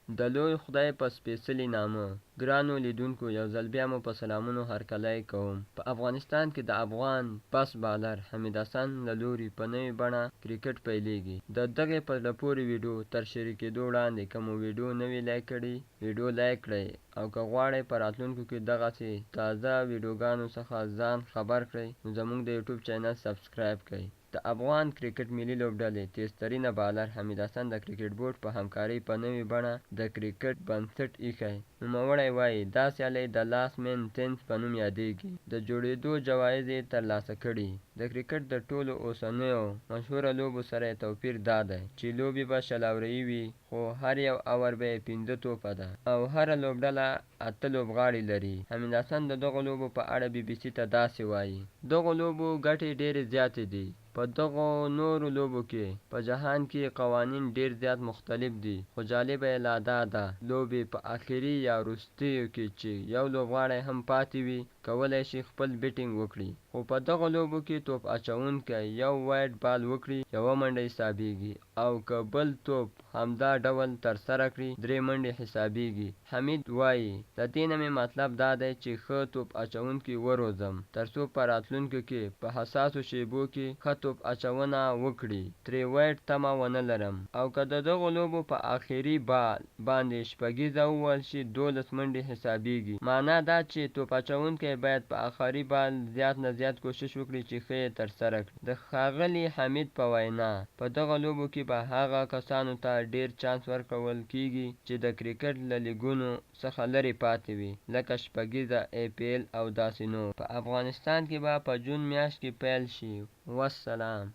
د لوی خدای په سپېڅلي نامه ګرانو لیدونکو یو ځل بیا مو په سلامونو هرکلی کوم. په افغانستان کې د افغان پس بالر حمید حسن له لوري په نوې بڼه کرکټ پیلېږي. د دغې په زړه پورې ویډیو تر شریکېدو وړاندې که مو ویډیو نه وي لایک کړې ویډیو لایک کړئ او که غواړئ په راتلونکو کې دغسې تازه ویډیوګانو څخه ځان خبر کړئ نو زموږ د یوټیوب چینل سبسکرایب کړئ. د افغان کرکټ ملي لوبډلې تیزترینه بالر حمید حسن د کرکټ بورډ په همکارۍ په نوې بڼه د کرکټ بنسټ ایښی. نوموړی وایي دا سیالۍ د لاست مین ټینس په نوم یادیږي. د جوړېدو جوایز یې ترلاسه کړي. د کرکټ د ټولو اوسنیو مشهوره لوبو سره یې توپیر دا دی چې لوبې به شل اووري وي خو هر یو اوور به یې 15 توپه ده او هره لوبډله 8 لوبغاړي لري. حمید حسن د دغو لوبو په اړه BBC ته داسې وایي: دغو لوبو ګټې ډېرې زیاتې دي. په دغو نورو لوبو کې په جهان کې قوانین ډېر زیات مختلف دي خو جالبه یې لا دا ده لوبې په آخري یا وروستیو کې چې یو لوبغاړی هم پاتې وي کولی شي خپل بیټینګ وکړي. خو په دغو لوبو کې توپ اچوونکی یو وایډ بال وکړي یوه منډه حسابیږي او که بل توپ همدا ډول ترسره کړي 3 منډې حسابیږي. حمید وایي د دې نه مې مطلب دا دی چې ښه توپ اچوونکي وروزم ترڅو په راتلونکو کې په حساسو شیبو کې ښه توپ اچونه وکړي. ترې وایډ تمه ونه لرم او که د دغو لوبو په آخري بال باندې شپږیزه ووهل شي 12 منډې حسابیږي. معنا دا چې توپ اچوونکی باید په آخري بال زیات نه زیات کوشش وکړي چې ښه یې ترسره کړي. د ښاغلي حمید په وینا په دغه لوبو کې به هغه کسانو ته ډېر چانس ورکول کیږي چې د کرکټ له لیګونو څخه لرې پاتې وي لکه شپږیزه IPL او داسې نور. په افغانستان کې به په جون میاشت کې پیل شي. والسلام.